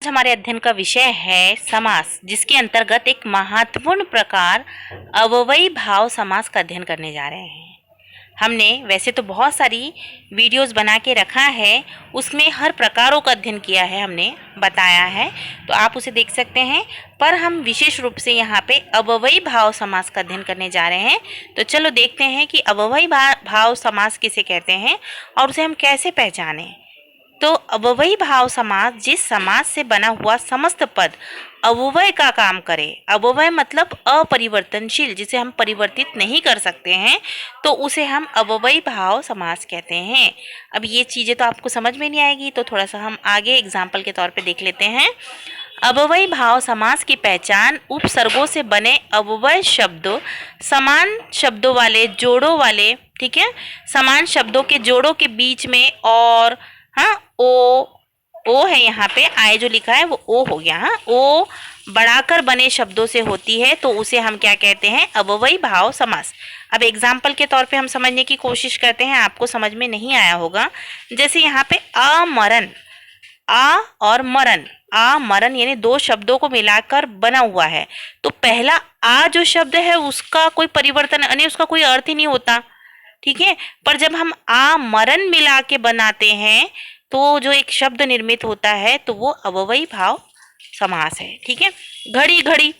हमारे अध्ययन का विषय है समास, जिसके अंतर्गत एक महत्वपूर्ण प्रकार अव्ययी भाव समास का अध्ययन करने जा रहे हैं। हमने वैसे तो बहुत सारी वीडियोस बना के रखा है, उसमें हर प्रकारों का अध्ययन किया है, हमने बताया है, तो आप उसे देख सकते हैं। पर हम विशेष रूप से यहाँ पे अव्ययी भाव समास का अध्ययन करने जा रहे हैं। तो चलो देखते हैं कि अव्ययी भाव समास किसे कहते हैं और उसे हम कैसे पहचानें। तो अव्ययी भाव समास जिस समास से बना हुआ समस्त पद अव्यय का काम करे। अव्यय मतलब अपरिवर्तनशील, जिसे हम परिवर्तित नहीं कर सकते हैं, तो उसे हम अव्ययी भाव समास कहते हैं। अब ये चीज़ें तो आपको समझ में नहीं आएगी, तो थोड़ा सा हम आगे एग्जाम्पल के तौर पे देख लेते हैं। अव्ययी भाव समास की पहचान उपसर्गों से बने अव्यय शब्द, समान शब्दों वाले जोड़ों वाले, ठीक है, समान शब्दों के जोड़ों के बीच में और ओ है यहाँ पे, आए जो लिखा है वो ओ हो गया। हाँ, ओ बढ़ाकर बने शब्दों से होती है, तो उसे हम क्या कहते हैं, अव्ययी भाव समास। अब एग्जाम्पल के तौर पे हम समझने की कोशिश करते हैं, आपको समझ में नहीं आया होगा। जैसे यहाँ पे अमरन, आ और मरन, आ मरन यानी दो शब्दों को मिलाकर बना हुआ है। तो पहला आ जो शब्द है उसका कोई परिवर्तन यानी उसका कोई अर्थ ही नहीं होता, ठीक है। पर जब हम आ मरन मिला के बनाते हैं तो जो एक शब्द निर्मित होता है तो वो अव्ययी भाव समास है, ठीक है। घड़ी घड़ी,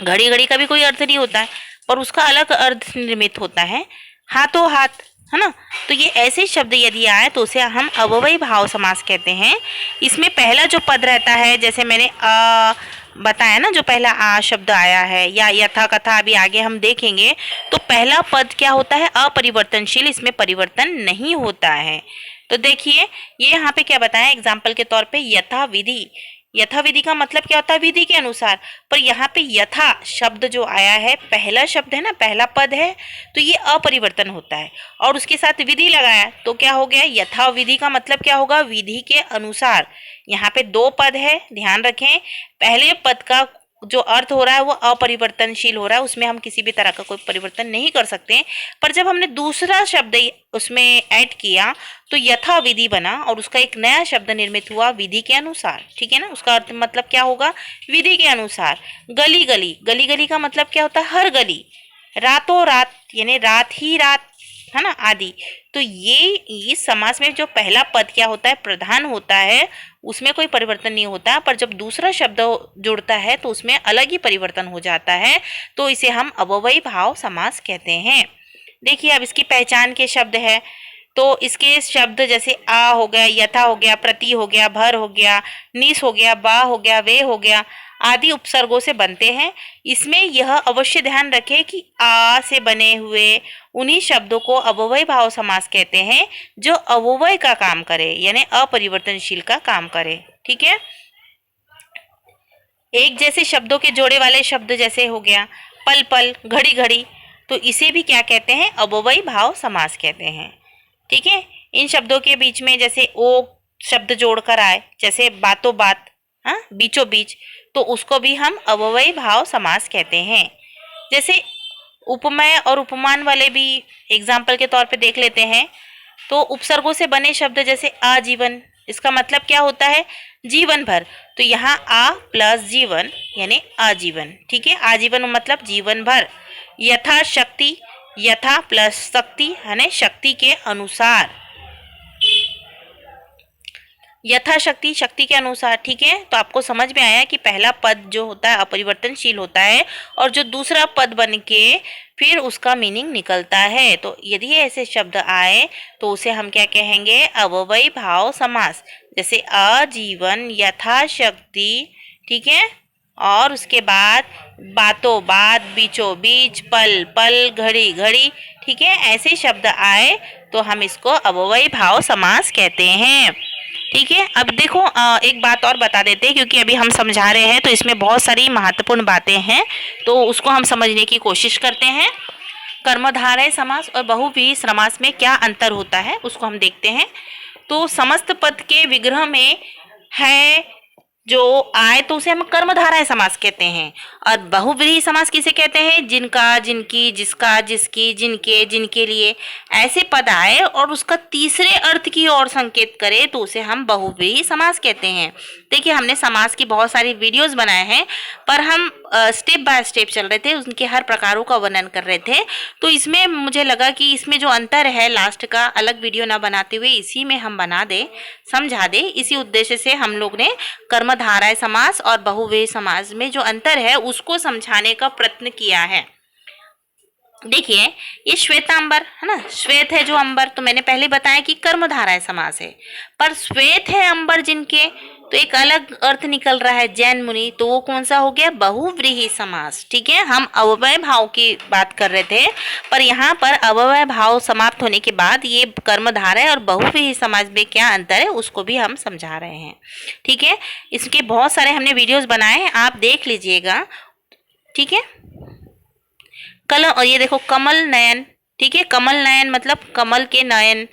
घड़ी घड़ी का भी कोई अर्थ नहीं होता है, पर उसका अलग अर्थ निर्मित होता है। हाथों हाथ, है ना। तो ये ऐसे शब्द यदि आए तो उसे हम अव्ययी भाव समास कहते हैं। इसमें पहला जो पद रहता है, जैसे मैंने बताया ना, जो पहला आ शब्द आया है या यथा कथा, अभी आगे हम देखेंगे, तो पहला पद क्या होता है, अपरिवर्तनशील, इसमें परिवर्तन नहीं होता है। तो देखिए ये यहाँ पे क्या बताया एग्जाम्पल के तौर पे, यथा विधि। यथा विधि का मतलब क्या होता है, विधि के अनुसार। पर यहाँ पे यथा शब्द जो आया है, पहला शब्द है ना, पहला पद है, तो ये अपरिवर्तन होता है और उसके साथ विधि लगाया तो क्या हो गया, यथा विधि का मतलब क्या होगा, विधि के अनुसार। यहाँ पे दो पद है, ध्यान रखें। पहले पद का जो अर्थ हो रहा है वो अपरिवर्तनशील हो रहा है, उसमें हम किसी भी तरह का कोई परिवर्तन नहीं कर सकते। पर जब हमने दूसरा शब्द उसमें ऐड किया तो यथा विधि बना और उसका एक नया शब्द निर्मित हुआ, विधि के अनुसार, ठीक है ना। उसका अर्थ मतलब क्या होगा, विधि के अनुसार। गली गली, गली गली का मतलब क्या होता है, हर गली। रातों रात यानी रात ही रात, है ना, आदि। तो ये इस समास में जो पहला पद क्या होता है, प्रधान होता है, उसमें कोई परिवर्तन नहीं होता। पर जब दूसरा शब्द जुड़ता है तो उसमें अलग ही परिवर्तन हो जाता है, तो इसे हम अव्ययी भाव समास कहते हैं। देखिए अब इसकी पहचान के शब्द है, तो इसके शब्द जैसे आ हो गया, यथा हो गया, प्रति हो गया, भर हो गया, निस हो गया, बा हो गया, वे हो गया, आदि उपसर्गों से बनते हैं। इसमें यह अवश्य ध्यान रखें कि आ से बने हुए उन्हीं शब्दों को अव्ययी भाव समास कहते हैं जो अव्यय का काम करे, यानी अपरिवर्तनशील का काम करे, ठीक है। एक जैसे शब्दों के जोड़े वाले शब्द जैसे हो गया पल पल, घड़ी घड़ी, तो इसे भी क्या कहते हैं, अव्ययी भाव समास कहते हैं, ठीक है। इन शब्दों के बीच में जैसे ओ शब्द जोड़कर आए, जैसे बातों बात, हाँ, बीचों बीच, तो उसको भी हम अव्ययी भाव समास कहते हैं। जैसे उपमेय और उपमान वाले भी एग्जाम्पल के तौर पे देख लेते हैं। तो उपसर्गों से बने शब्द जैसे आजीवन, इसका मतलब क्या होता है, जीवन भर। तो यहाँ आ प्लस जीवन यानी आजीवन, ठीक है। आजीवन मतलब जीवन भर। यथा शक्ति, यथा प्लस शक्ति यानी शक्ति के अनुसार, यथाशक्ति शक्ति के अनुसार, ठीक है। तो आपको समझ में आया कि पहला पद जो होता है अपरिवर्तनशील होता है और जो दूसरा पद बन के फिर उसका मीनिंग निकलता है। तो यदि ऐसे शब्द आए तो उसे हम क्या कहेंगे, अव्ययी भाव समास। जैसे आजीवन, यथाशक्ति, ठीक है, और उसके बाद बातों बात, बीचों बीच, पल पल, घड़ी घड़ी, ठीक है। ऐसे शब्द आए तो हम इसको अव्ययी भाव समास कहते हैं, ठीक है। अब देखो एक बात और बता देते हैं, क्योंकि अभी हम समझा रहे हैं तो इसमें बहुत सारी महत्वपूर्ण बातें हैं, तो उसको हम समझने की कोशिश करते हैं। कर्मधारय समास और बहुव्रीहि समास में क्या अंतर होता है उसको हम देखते हैं। तो समस्त पद के विग्रह में है जो आए तो उसे हम कर्मधारय समास कहते हैं। और बहुव्रीहि समास किसे कहते हैं, जिनका, जिनकी, जिसका, जिसकी, जिनके, जिनके लिए ऐसे पद आए और उसका तीसरे अर्थ की ओर संकेत करे तो उसे हम बहुव्रीहि समास कहते हैं। देखिए हमने समास की बहुत सारी वीडियोस बनाए हैं, पर हम स्टेप बाय स्टेप चल रहे थे, उनके हर प्रकारों का वर्णन कर रहे थे। तो इसमें मुझे लगा कि इसमें जो अंतर है लास्ट का अलग वीडियो ना बनाते हुए इसी में हम बना दे, समझा दे। इसी उद्देश्य से हम लोग ने कर्मधारय समास और बहुव्रीहि समास में जो अंतर है उसको समझाने का प्रयत्न किया है। देखिए ये श्वेतांबर है ना, श्वेत है जो अंबर, तो मैंने पहले बताया कि कर्मधारय समास है। पर श्वेत है अंबर जिनके, तो एक अलग अर्थ निकल रहा है जैन मुनि, तो वो कौन सा हो गया, बहुव्रीहि समास। ठीक है, हम अव्यय भाव की बात कर रहे थे, पर यहाँ पर अव्यय भाव समाप्त होने के बाद ये कर्मधारय और बहुव्रीहि समास में क्या अंतर है उसको भी हम समझा रहे हैं। ठीक है, इसके बहुत सारे हमने वीडियोस बनाए हैं, आप देख लीजिएगा। ठीक है, और ये देखो कमल नयन। ठीक है, कमल नयन मतलब कमल के नयन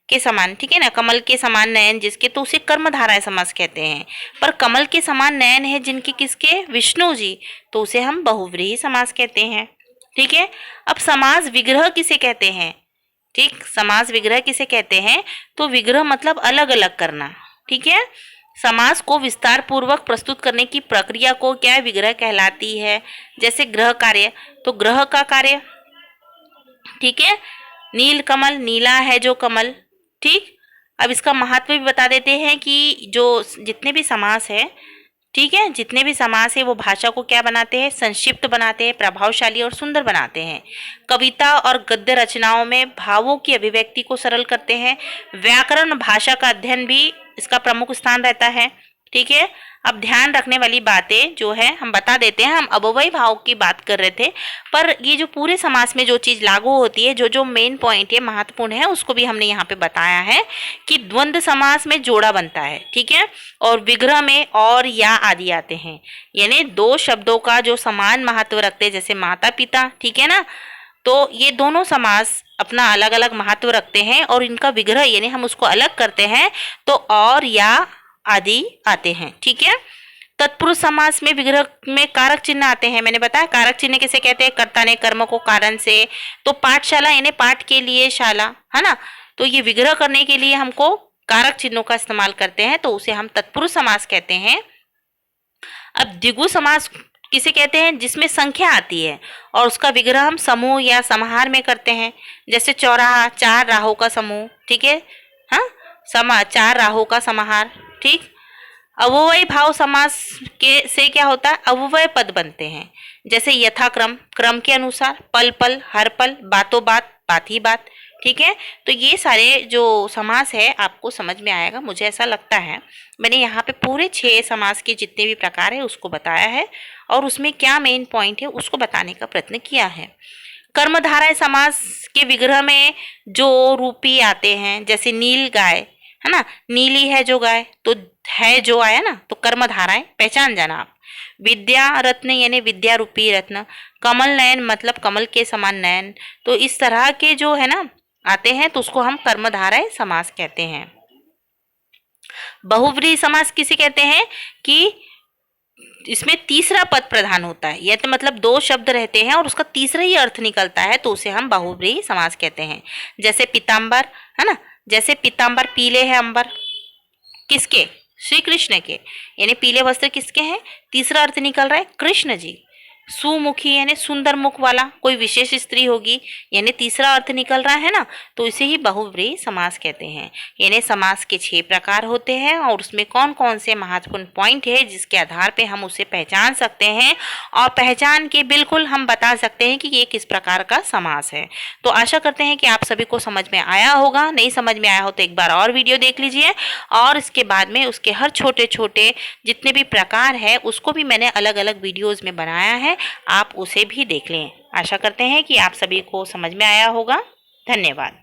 के समान, ठीक है ना, कमल के समान नयन जिसके, तो उसे कर्मधारय समास कहते हैं। पर कमल के समान नयन है जिनके, किसके, विष्णु जी, तो उसे हम बहुव्रीहि समास कहते हैं। ठीक है, अब समास विग्रह किसे कहते हैं। ठीक, समास विग्रह किसे कहते हैं, तो विग्रह मतलब अलग अलग करना। ठीक है, समास को विस्तार पूर्वक प्रस्तुत करने की प्रक्रिया को क्या विग्रह कहलाती है। जैसे ग्रह कार्य, तो ग्रह का कार्य। ठीक है, नील कमल, नीला है जो कमल। ठीक, अब इसका महत्व भी बता देते हैं कि जो जितने भी समास है, ठीक है, जितने भी समास है वो भाषा को क्या बनाते हैं, संक्षिप्त बनाते हैं, प्रभावशाली और सुंदर बनाते हैं। कविता और गद्य रचनाओं में भावों की अभिव्यक्ति को सरल करते हैं। व्याकरण भाषा का अध्ययन भी इसका प्रमुख स्थान रहता है। ठीक है, अब ध्यान रखने वाली बातें जो है हम बता देते हैं। हम अव्यय भाव की बात कर रहे थे, पर ये जो पूरे समास में जो चीज लागू होती है, जो जो मेन पॉइंट है, महत्वपूर्ण है, उसको भी हमने यहाँ पे बताया है कि द्वंद्व समास में जोड़ा बनता है। ठीक है, और विग्रह में और या आदि आते हैं, यानी दो शब्दों का जो समान महत्व रखते हैं, जैसे माता पिता। ठीक है ना, तो ये दोनों समास अपना अलग अलग महत्व रखते हैं और इनका विग्रह यानी हम उसको अलग करते हैं तो और या आदि आते हैं। ठीक है, तत्पुरुष समास में विग्रह में कारक चिन्ह आते हैं। मैंने बताया कारक चिन्ह किसे कहते हैं, कर्ता ने कर्म को कारण से, तो पाठशाला यानी पाठ के लिए शाला, है ना, तो ये विग्रह करने के लिए हमको कारक चिन्हों का इस्तेमाल करते हैं, तो उसे हम तत्पुरुष समास कहते हैं। अब द्विगु समास किसे कहते हैं, जिसमें संख्या आती है और उसका विग्रह हम समूह या समाहार में करते हैं। जैसे चौराहा, चार राहों का समूह। ठीक है, हाँ, चार राहों का समाहार। ठीक, अव्यय भाव समास के से क्या होता है, अव्यय पद बनते हैं। जैसे यथाक्रम, क्रम के अनुसार, पल पल, हर पल, बातों बात, बात ही बात। ठीक है, तो ये सारे जो समास है आपको समझ में आएगा, मुझे ऐसा लगता है। मैंने यहाँ पे पूरे 6 समास के जितने भी प्रकार है उसको बताया है और उसमें क्या मेन पॉइंट है उसको बताने का प्रयत्न किया है। कर्मधारय समास के विग्रह में जो रूपी आते हैं, जैसे नील गाय, है ना, नीली है जो गाय, तो है जो आया ना, तो कर्मधाराएं पहचान जाना आप। विद्या रत्न यानी विद्या रूपी रत्न। कमल नयन मतलब कमल के समान नयन। तो इस तरह के जो है ना आते हैं तो उसको हम कर्मधारय समास कहते हैं। बहुव्रीहि समास किसे कहते हैं कि इसमें तीसरा पद प्रधान होता है, यह तो मतलब 2 शब्द रहते हैं और उसका तीसरा ही अर्थ निकलता है, तो उसे हम बहुव्रीहि समास कहते हैं। जैसे पीताम्बर, है ना, जैसे पीताम्बर पीले है अंबर, किसके, श्री कृष्ण के, यानी पीले वस्त्र किसके हैं, तीसरा अर्थ निकल रहा है कृष्ण जी। सुमुखी यानी सुंदर मुख वाला कोई विशेष स्त्री होगी, यानी तीसरा अर्थ निकल रहा है ना, तो इसे ही बहुव्रीहि समास कहते हैं। यानी समास के 6 प्रकार होते हैं और उसमें कौन कौन से महत्वपूर्ण पॉइंट है जिसके आधार पे हम उसे पहचान सकते हैं और पहचान के बिल्कुल हम बता सकते हैं कि ये किस प्रकार का समास है। तो आशा करते हैं कि आप सभी को समझ में आया होगा। नहीं समझ में आया हो तो एक बार और वीडियो देख लीजिए और इसके बाद में उसके हर छोटे छोटे जितने भी प्रकार है उसको भी मैंने अलग अलग वीडियोज़ में बनाया है, आप उसे भी देख लें। आशा करते हैं कि आप सभी को समझ में आया होगा। धन्यवाद।